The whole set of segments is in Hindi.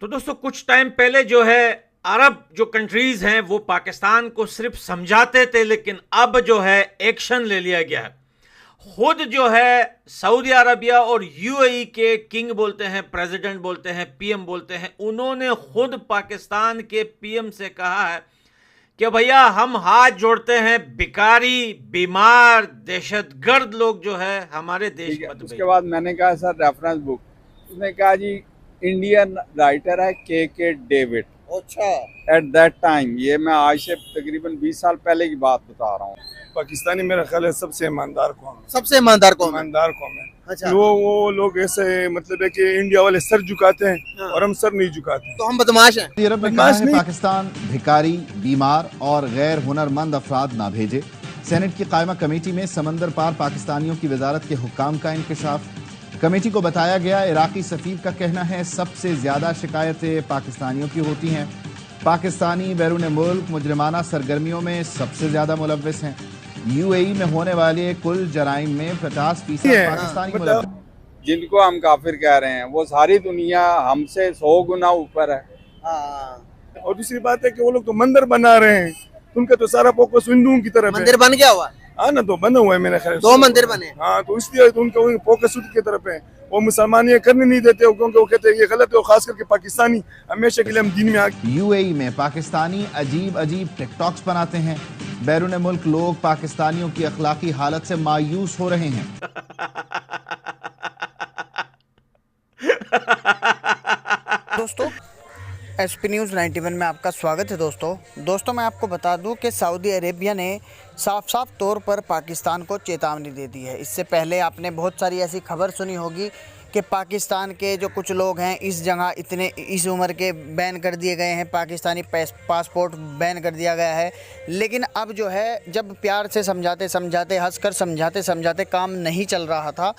तो दोस्तों कुछ टाइम पहले जो है अरब जो कंट्रीज हैं वो पाकिस्तान को सिर्फ समझाते थे, लेकिन अब जो है एक्शन ले लिया गया है। खुद जो है सऊदी अरबिया और यूएई के किंग बोलते हैं, प्रेसिडेंट बोलते हैं, पीएम बोलते हैं, उन्होंने खुद पाकिस्तान के पीएम से कहा है कि भैया हम हाथ जोड़ते हैं, भिखारी, बीमार, दहशतगर्द लोग जो है हमारे देश मत उसके भेजो। बाद मैंने कहा सर रेफरेंस बुक, उसने कहा जी इंडियन राइटर है के डेविड। अच्छा। एट दैट टाइम, ये मैं आज से तकरीबन 20 साल पहले की बात बता रहा हूँ। पाकिस्तानी मेरा ख्याल है सबसे ईमानदार कौम है। सबसे ईमानदार कौन है? ईमानदार कौम है। अच्छा। वो लोग ऐसे मतलब है कि इंडिया वाले सर झुकाते हैं हाँ। और हम सर नहीं झुकाते। तो हम बदमाश हैं। सऊदी अरब ने कहा है पाकिस्तान भिखारी, बीमार और गैर हुनरमंद अफराद ना भेजे। सेनेट की कायमा कमेटी में समंदर पार पाकिस्तानियों की वजारत के हुक्काम का इंकशाफ। कमेटी को बताया गया इराकी सफीर का कहना है सबसे ज्यादा शिकायतें पाकिस्तानियों की होती हैं। पाकिस्तानी बैरून मुल्क मुजरिमाना सरगर्मियों में सबसे ज्यादा मुलव्विस हैं। यूएई में होने वाले कुल जराइम में 50% पाकिस्तानी मुलव्विस हैं। जिनको हम काफिर कह रहे हैं वो सारी दुनिया हमसे 100 गुना ऊपर है। हाँ। और दूसरी बात है कि वो लोग तो मंदिर बना रहे हैं, उनका तो सारा फोकस हिंदुओं की तरफ है। मंदिर बन गया हुआ? हाँ ना, तो बना हुआ है मेरे ख्याल से। 2 मंदिर बने। हाँ, तो इसलिए तो उनका फोकस उनकी तरफ है। वो मुसलमान ये करने नहीं देते क्योंकि वो कहते हैं ये गलत है। खास करके पाकिस्तानी हमेशा के लिए हम दीन में आ। यूएई में पाकिस्तानी अजीब अजीब टिकटॉक्स बनाते हैं। बैरून मुल्क लोग पाकिस्तानियों की अखलाकी हालत से मायूस हो रहे हैं। दोस्तों, एसपी न्यूज़ 91 में आपका स्वागत है। दोस्तों मैं आपको बता दूं कि सऊदी अरेबिया ने साफ साफ तौर पर पाकिस्तान को चेतावनी दे दी है। इससे पहले आपने बहुत सारी ऐसी खबर सुनी होगी कि पाकिस्तान के जो कुछ लोग हैं इस जगह इतने इस उम्र के बैन कर दिए गए हैं, पाकिस्तानी पासपोर्ट बैन कर दिया गया है। लेकिन अब जो है जब प्यार से समझाते समझाते, हंसकर समझाते समझाते काम नहीं चल रहा था,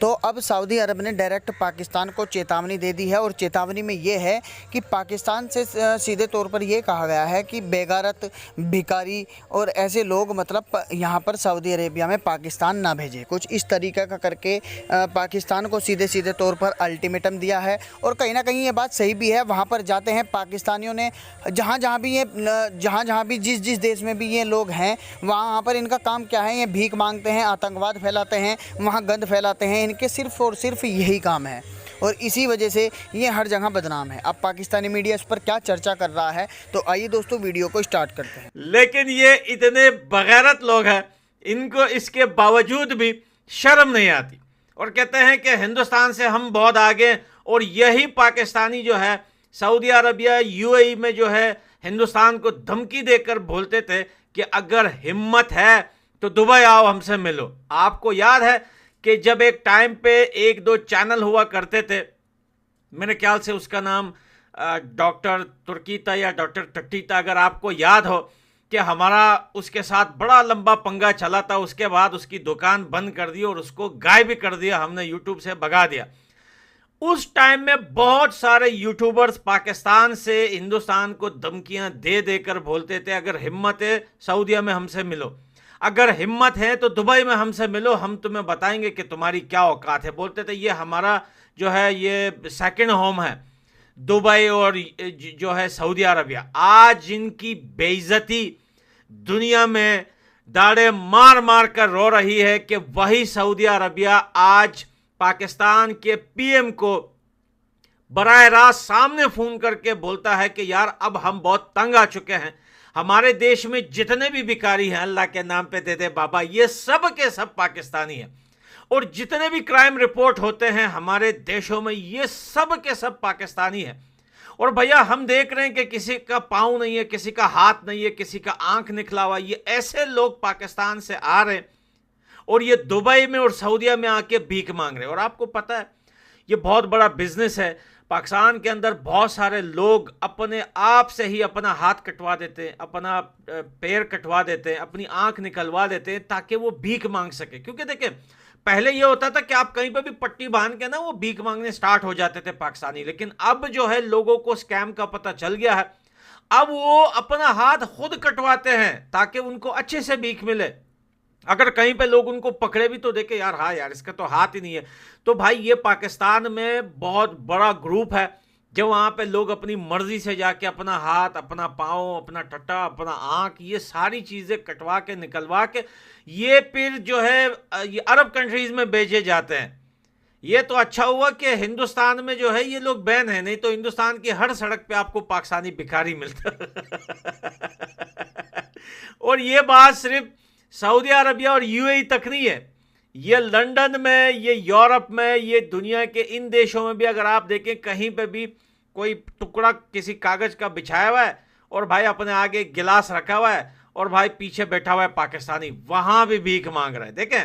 तो अब सऊदी अरब ने डायरेक्ट पाकिस्तान को चेतावनी दे दी है। और चेतावनी में ये है कि पाकिस्तान से सीधे तौर पर ये कहा गया है कि बेगारत, भिखारी और ऐसे लोग मतलब यहाँ पर सऊदी अरेबिया में पाकिस्तान ना भेजे। कुछ इस तरीके का करके पाकिस्तान को सीधे सीधे तौर पर अल्टीमेटम दिया है। और कहीं ना कहीं ये बात सही भी है। वहाँ पर जाते हैं पाकिस्तानियों ने, जहाँ जहाँ भी जिस देश में भी ये लोग हैं, वहाँ पर इनका काम क्या है? ये भीख मांगते हैं, आतंकवाद फैलाते हैं, वहाँ गंद फैलाते हैं। इनके सिर्फ और सिर्फ यही काम है और इसी वजह से ये हर जगह बदनाम है। अब पाकिस्तानी मीडिया इस पर क्या चर्चा कर रहा है, तो आइए दोस्तों वीडियो को स्टार्ट करते हैं। लेकिन ये इतने बगैरत लोग हैं, इनको इसके बावजूद भी शर्म नहीं आती और कहते हैं कि हिंदुस्तान से हम बहुत आगे। और यही पाकिस्तानी जो है सऊदी अरबिया, यूएई में जो है हिंदुस्तान को धमकी देकर बोलते थे कि अगर हिम्मत है तो दुबई आओ, हमसे मिलो। आपको याद है कि जब एक टाइम पे 1-2 चैनल हुआ करते थे, मेरे ख्याल से उसका नाम डॉक्टर तुर्की था या डॉक्टर टट्टी था, अगर आपको याद हो कि हमारा उसके साथ बड़ा लंबा पंगा चला था। उसके बाद उसकी दुकान बंद कर दी और उसको गायब भी कर दिया, हमने यूट्यूब से भगा दिया। उस टाइम में बहुत सारे यूट्यूबर्स पाकिस्तान से हिंदुस्तान को धमकियां दे देकर बोलते थे अगर हिम्मत है सऊदीया में हमसे मिलो, अगर हिम्मत है तो दुबई में हमसे मिलो, हम तुम्हें बताएंगे कि तुम्हारी क्या औकात है। बोलते थे ये हमारा जो है ये सेकंड होम है, दुबई और जो है सऊदी अरबिया। आज इनकी बेइज्जती दुनिया में दाड़े मार मार कर रो रही है कि वही सऊदी अरबिया आज पाकिस्तान के पीएम को बराह रास्त सामने फोन करके बोलता है कि यार अब हम बहुत तंग आ चुके हैं, हमारे देश में जितने भी भिखारी हैं अल्लाह के नाम पे देते बाबा, ये सब के सब पाकिस्तानी हैं। और जितने भी क्राइम रिपोर्ट होते हैं हमारे देशों में ये सब के सब पाकिस्तानी हैं। और भैया हम देख रहे हैं कि किसी का पाँव नहीं है, किसी का हाथ नहीं है, किसी का आंख निकला हुआ, ये ऐसे लोग पाकिस्तान से आ रहे हैं और ये दुबई में और सऊदीया में आके भीख मांग रहे हैं। और आपको पता है ये बहुत बड़ा बिजनेस है। पाकिस्तान के अंदर बहुत सारे लोग अपने आप से ही अपना हाथ कटवा देते हैं, अपना पैर कटवा देते हैं, अपनी आंख निकलवा देते हैं ताकि वो भीख मांग सके। क्योंकि देखें पहले ये होता था कि आप कहीं पर भी पट्टी बांध के ना वो भीख मांगने स्टार्ट हो जाते थे पाकिस्तानी। लेकिन अब जो है लोगों को स्कैम का पता चल गया है, अब वो अपना हाथ खुद कटवाते हैं ताकि उनको अच्छे से भीख मिले। अगर कहीं पे लोग उनको पकड़े भी तो देखे यार हाँ यार इसका तो हाथ ही नहीं है। तो भाई ये पाकिस्तान में बहुत बड़ा ग्रुप है जब वहाँ पे लोग अपनी मर्जी से जाके अपना हाथ, अपना पाँव, अपना टट्टा, अपना आँख, ये सारी चीज़ें कटवा के निकलवा के ये फिर जो है ये अरब कंट्रीज़ में बेचे जाते हैं। ये तो अच्छा हुआ कि हिंदुस्तान में जो है ये लोग बैन है, नहीं तो हिंदुस्तान की हर सड़क पे आपको पाकिस्तानी भिखारी मिलता। और ये बात सिर्फ सऊदी अरबिया और यूएई तक नहीं है, ये लंदन में, ये यूरोप में, ये दुनिया के इन देशों में भी अगर आप देखें कहीं पे भी कोई टुकड़ा किसी कागज का बिछाया हुआ है और भाई अपने आगे गिलास रखा हुआ है और भाई पीछे बैठा हुआ है पाकिस्तानी, वहां भी भीख मांग रहा है। देखें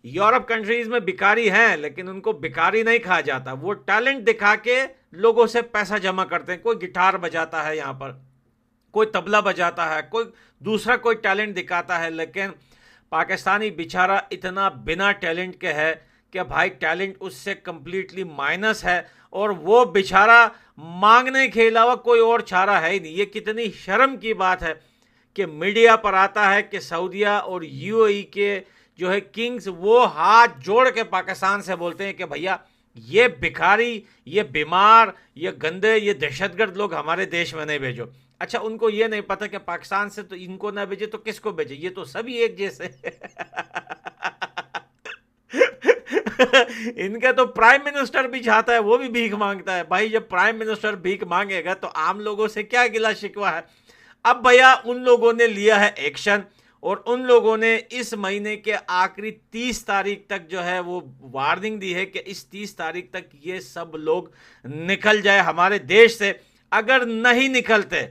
यूरोप कंट्रीज में भिखारी हैं लेकिन उनको भिखारी नहीं कहा जाता, वो टैलेंट दिखा के लोगों से पैसा जमा करते हैं। कोई गिटार बजाता है यहाँ पर, कोई तबला बजाता है, कोई दूसरा कोई टैलेंट दिखाता है, लेकिन पाकिस्तानी बेचारा इतना बिना टैलेंट के है कि भाई टैलेंट उससे कंप्लीटली माइनस है और वो बेचारा मांगने के अलावा कोई और चारा है ही नहीं। ये कितनी शर्म की बात है कि मीडिया पर आता है कि सऊदीया और यूएई के जो है किंग्स वो हाथ जोड़ के पाकिस्तान से बोलते हैं कि भैया ये भिखारी, ये बीमार, ये गंदे, ये दहशतगर्द लोग हमारे देश में नहीं भेजो। अच्छा, उनको ये नहीं पता कि पाकिस्तान से तो इनको ना भेजे तो किसको भेजे, ये तो सभी एक जैसे। इनका तो प्राइम मिनिस्टर भी चाहता है, वो भी भीख मांगता है। भाई जब प्राइम मिनिस्टर भीख मांगेगा तो आम लोगों से क्या गिला शिकवा है। अब भैया उन लोगों ने लिया है एक्शन और उन लोगों ने इस महीने के आखिरी 30 तारीख तक जो है वो वार्निंग दी है कि इस 30 तारीख तक ये सब लोग निकल जाए हमारे देश से। अगर नहीं निकलते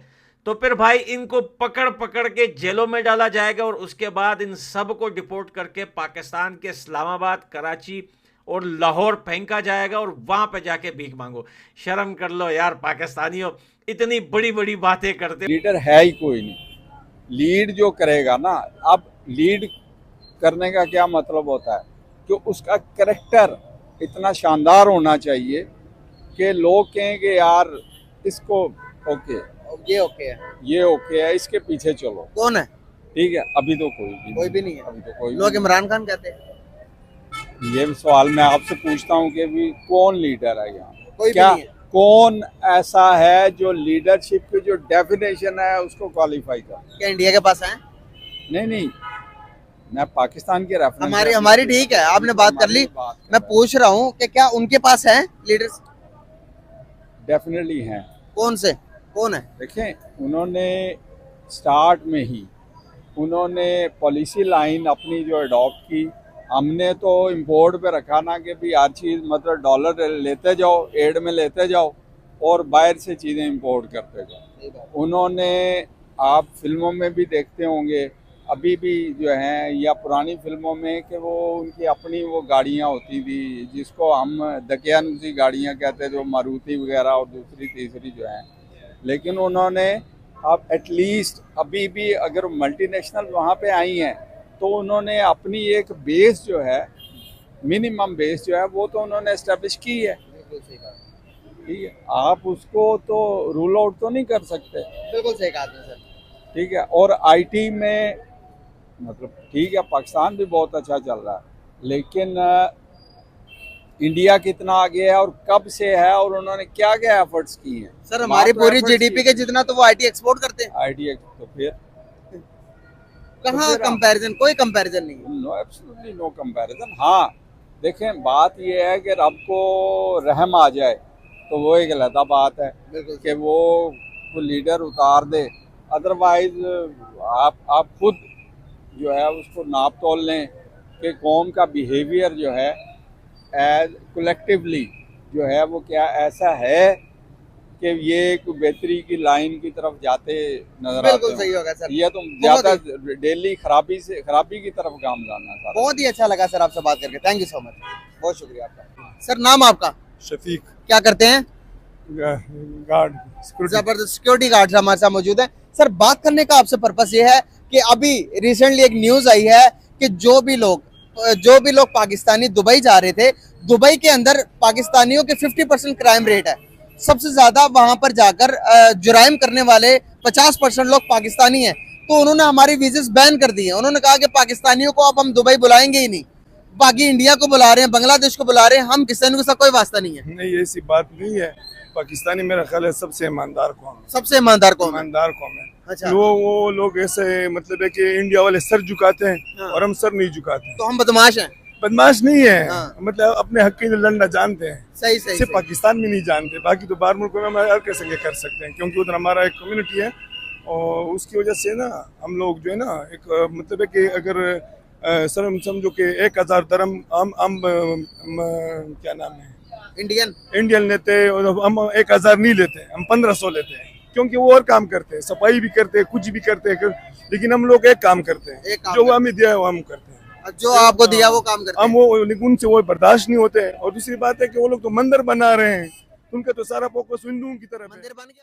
तो फिर भाई इनको पकड़ पकड़ के जेलों में डाला जाएगा और उसके बाद इन सब को डिपोर्ट करके पाकिस्तान के इस्लामाबाद, कराची और लाहौर फेंका जाएगा और वहां पे जाके भीख मांगो। शर्म कर लो यार पाकिस्तानियों, इतनी बड़ी बड़ी बातें करते। लीडर है ही कोई नहीं, लीड जो करेगा ना, अब लीड करने का क्या मतलब होता है कि उसका कैरेक्टर इतना शानदार होना चाहिए कि लोग कहेंगे यार इसको ओके, ये ओके है, इसके पीछे चलो। कौन है? ठीक है, अभी तो कोई भी नहीं है। अभी तो कोई लोग इमरान खान कहते हैं। ये सवाल मैं आपसे पूछता हूँ कि भी कौन लीडर है यहाँ? कोई क्या भी नहीं है। कौन ऐसा है जो लीडरशिप की जो डेफिनेशन है उसको क्वालिफाई कर? क्या इंडिया के पास है? नहीं, मैं पाकिस्तान की रेफरेंस, हमारी ठीक है, आपने बात कर ली। मैं पूछ रहा हूँ कि क्या उनके पास है लीडर्स? डेफिनेटली हैं। कौन है? देखें, उन्होंने स्टार्ट में ही उन्होंने पॉलिसी लाइन अपनी जो अडॉप्ट की, हमने तो इंपोर्ट पे रखा ना कि भी हर चीज़ मतलब डॉलर लेते जाओ, एड में लेते जाओ और बाहर से चीज़ें इंपोर्ट करते जाओ। उन्होंने, आप फिल्मों में भी देखते होंगे अभी भी जो हैं या पुरानी फिल्मों में कि वो उनकी अपनी वो गाड़ियाँ होती थी जिसको हम दकियानुसी गाड़ियाँ कहते थे, जो मारुति वगैरह और दूसरी तीसरी जो हैं। लेकिन उन्होंने अब एटलीस्ट अभी भी अगर मल्टीनेशनल वहाँ पे आई हैं तो उन्होंने अपनी एक बेस जो है, मिनिमम बेस जो है वो तो उन्होंने एस्टेब्लिश की है। ठीक है, आप उसको तो रूल आउट तो नहीं कर सकते। बिल्कुल सही कहा सर। ठीक है, और आईटी में मतलब ठीक है पाकिस्तान भी बहुत अच्छा चल रहा है, लेकिन इंडिया कितना आगे है और कब से है और उन्होंने क्या क्या एफर्ट्स किए हैं। सर हमारी पूरी जीडीपी के जितना तो वो आईटी एक्सपोर्ट करते हैं। आईटी तो फिर कहाँ कंपैरिजन? कोई कंपैरिजन नहीं है। No, absolutely no comparison. हाँ देखें, बात ये है कि रब को रहम आ जाए तो वो एक अलग बात है कि वो लीडर उतार दे, अदरवाइज आप खुद जो है उसको नाप तोल लें कि कौम का बिहेवियर जो है एज कलेक्टिवली जो है वो क्या ऐसा है कि ये एक बेहतरी की लाइन की तरफ जाते नजर आते हैं। सही होगा सर। ये तो ज्यादा डेली खराबी की तरफ काम जाना सर। बहुत ही अच्छा लगा सर आपसे बात करके, थैंक यू सो मच, बहुत शुक्रिया आपका। सर नाम आपका? शफीक। क्या करते हैं? गार्ड, जबरदस्त सिक्योरिटी गार्ड हमारे साथ मौजूद है। सर बात करने का आपसे पर्पस ये है कि अभी रिसेंटली एक न्यूज आई है कि जो भी लोग पाकिस्तानी दुबई जा रहे थे, दुबई के अंदर पाकिस्तानियों के 50% क्राइम रेट है। सबसे ज्यादा वहां पर जाकर जुराइम करने वाले 50% लोग पाकिस्तानी हैं। तो उन्होंने हमारी वीज़े बैन कर दी है। उन्होंने कहा कि पाकिस्तानियों को अब हम दुबई बुलाएंगे ही नहीं, बाकी इंडिया को बुला रहे हैं, बांग्लादेश को बुला रहे हैं, हम किसानों के साथ कोई वास्ता नहीं है। नहीं, ऐसी बात नहीं है। पाकिस्तानी मेरा ख्याल है सबसे ईमानदार कौम है, सबसे ईमानदार कौन है? ईमानदार कौम है। अच्छा। वो लोग ऐसे मतलब है कि इंडिया वाले सर झुकाते हैं हाँ। और हम सर नहीं झुकाते हैं। तो हम बदमाश हैं। बदमाश नहीं है, हाँ। मतलब अपने हक के लिए लड़ना जानते हैं, सही सही, सिर्फ सही। पाकिस्तान में नहीं जानते, बाकी तो बाहर मुल्कों में हम हर कैसे कर सकते हैं, क्योंकि उधर हमारा एक कम्युनिटी है और उसकी वजह से ना हम लोग जो है ना एक मतलब है कि अगर सर हम समझो कि 1000 दरम हम क्या नाम है इंडियन लेते और हम 1000 नहीं लेते, हम 1500 लेते हैं, क्योंकि वो और काम करते हैं, सफाई भी करते हैं, कुछ भी करते हैं, लेकिन हम लोग एक काम करते हैं, जो वो हमें दिया है वो हम करते हैं, जो आपको दिया वो काम करते हम वो उनसे वो बर्दाश्त नहीं होते। और दूसरी बात है कि वो लोग तो मंदिर बना रहे हैं, उनका तो सारा फोकस हिंदुओं की तरफ है। मंदिर बन गया।